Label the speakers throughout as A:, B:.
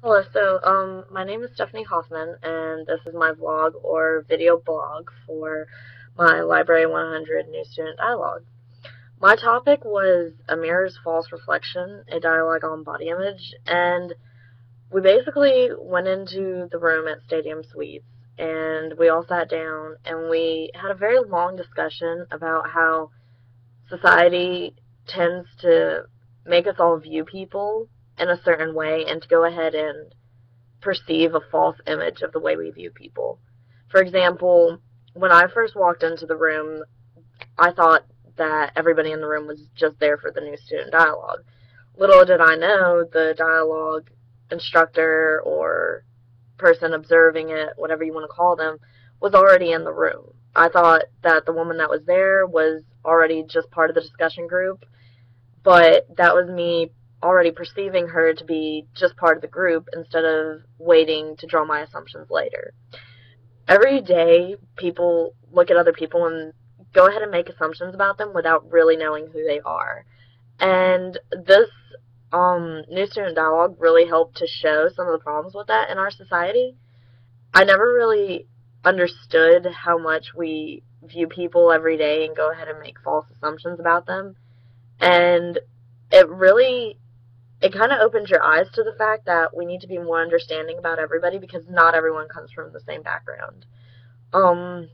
A: Hello, my name is Stephanie Hoffman, and this is my vlog or video blog for my Library 100 New Student Dialogue. My topic was A Mirror's False Reflection, a dialogue on body image, and we basically went into the room at Stadium Suites, and we all sat down, and we had a very long discussion about how society tends to make us all view people in a certain way and to go ahead and perceive a false image of the way we view people. For example, when I first walked into the room, I thought that everybody in the room was just there for the new student dialogue. Little did I know the dialogue instructor or person observing it, whatever you want to call them, was already in the room. I thought that the woman that was there was already just part of the discussion group, but that was me already perceiving her to be just part of the group instead of waiting to draw my assumptions later. Every day, people look at other people and go ahead and make assumptions about them without really knowing who they are. And this new student dialogue really helped to show some of the problems with that in our society. I never really understood how much we view people every day and go ahead and make false assumptions about them. And it really it kind of opens your eyes to the fact that we need to be more understanding about everybody because not everyone comes from the same background. Um,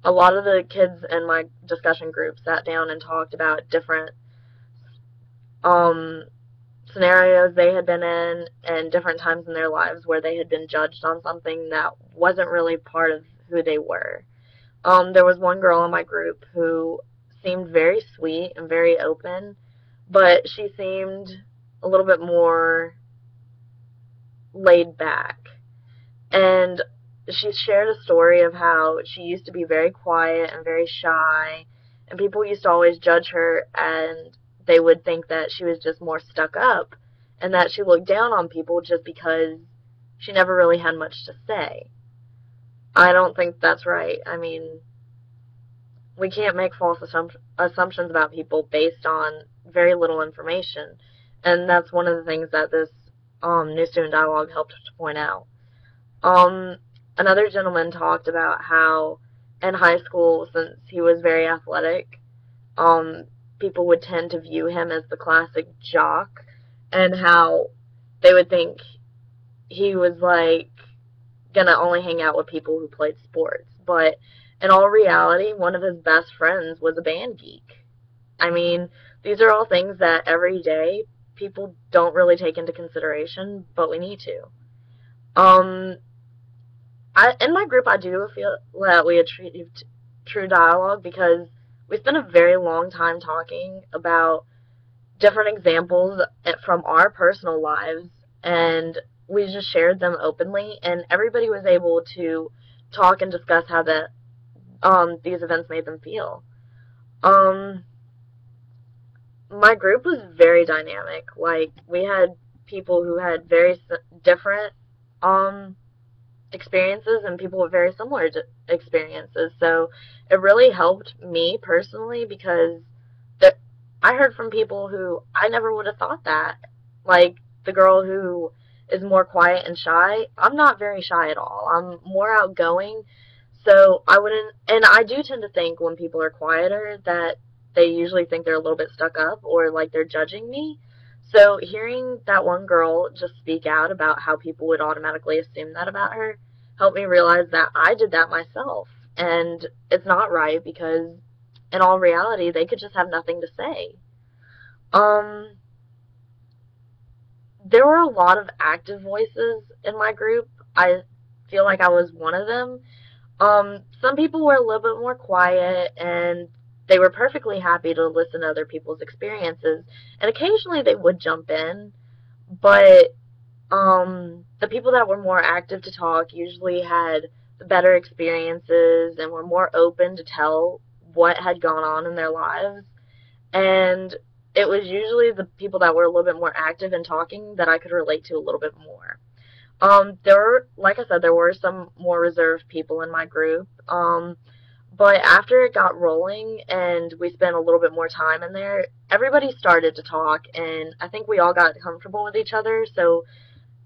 A: a lot of the kids in my discussion group sat down and talked about different um, scenarios they had been in and different times in their lives where they had been judged on something that wasn't really part of who they were. There was one girl in my group who seemed very sweet and very open, but she seemed a little bit more laid back. And she shared a story of how she used to be very quiet and very shy, and people used to always judge her, and they would think that she was just more stuck up, and that she looked down on people just because she never really had much to say. I don't think that's right. I mean, we can't make false assumptions about people based on very little information, and that's one of the things that this new student dialogue helped to point out. Um, Another gentleman talked about how in high school, since he was very athletic, um, people would tend to view him as the classic jock, and how they would think he was like gonna only hang out with people who played sports. But in all reality, one of his best friends was a band geek. I mean, these are all things that every day people don't really take into consideration, but we need to. Um, in my group, I do feel that we achieved true dialogue because we spent a very long time talking about different examples from our personal lives, and we just shared them openly, and everybody was able to talk and discuss how these events made them feel. Um, my group was very dynamic. Like, we had people who had very different um experiences and people with very similar experiences. So it really helped me personally because the, I heard from people who I never would have thought that. Like the girl who is more quiet and shy, I'm not very shy at all. I'm more outgoing. So I wouldn't, and I do tend to think when people are quieter that they usually think they're a little bit stuck up or like they're judging me. So hearing that one girl just speak out about how people would automatically assume that about her helped me realize that I did that myself. And it's not right because in all reality, they could just have nothing to say. Um, there were a lot of active voices in my group. I feel like I was one of them. Some people were a little bit more quiet and they were perfectly happy to listen to other people's experiences. And occasionally they would jump in, but the people that were more active to talk usually had the better experiences and were more open to tell what had gone on in their lives. And it was usually the people that were a little bit more active in talking that I could relate to a little bit more. There were, like I said, there were some more reserved people in my group. But after it got rolling and we spent a little bit more time in there, everybody started to talk, and I think we all got comfortable with each other. So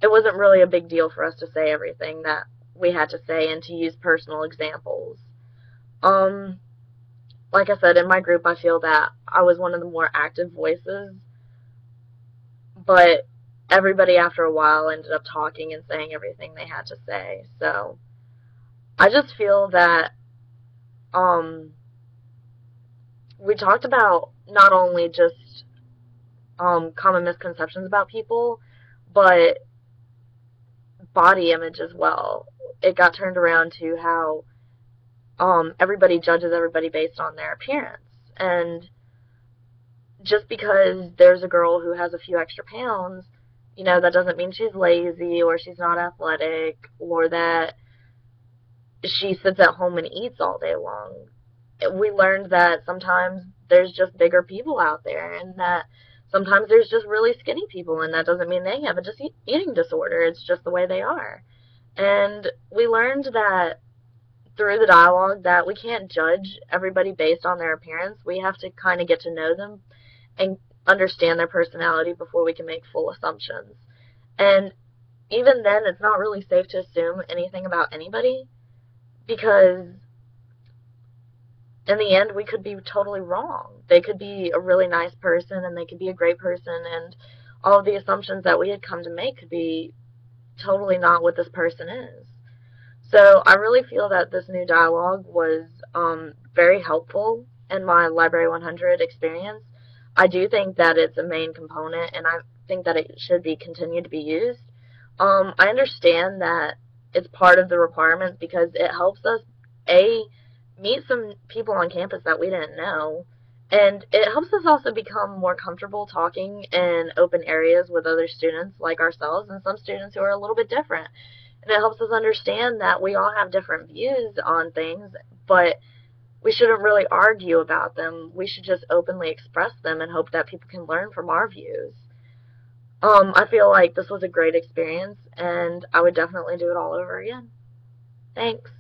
A: it wasn't really a big deal for us to say everything that we had to say and to use personal examples. Um, like I said, in my group, I feel that I was one of the more active voices, but everybody after a while ended up talking and saying everything they had to say. So I just feel that um, we talked about not only just common misconceptions about people, but body image as well. It got turned around to how everybody judges everybody based on their appearance. And just because there's a girl who has a few extra pounds, that doesn't mean she's lazy or she's not athletic or that she sits at home and eats all day long. We learned that sometimes there's just bigger people out there and that sometimes there's just really skinny people, and that doesn't mean they have a eating disorder. It's just the way they are. And we learned that through the dialogue that we can't judge everybody based on their appearance. We have to kind of get to know them and understand their personality before we can make full assumptions. And even then, it's not really safe to assume anything about anybody because in the end, we could be totally wrong. They could be a really nice person and they could be a great person, and all of the assumptions that we had come to make could be totally not what this person is. So I really feel that this new dialogue was very helpful in my Library 100 experience. I do think that it's a main component, and I think that it should be continued to be used. I understand that it's part of the requirements because it helps us, A, meet some people on campus that we didn't know, and it helps us also become more comfortable talking in open areas with other students like ourselves and some students who are a little bit different. And it helps us understand that we all have different views on things, but we shouldn't really argue about them. We should just openly express them and hope that people can learn from our views. I feel like this was a great experience, and I would definitely do it all over again. Thanks.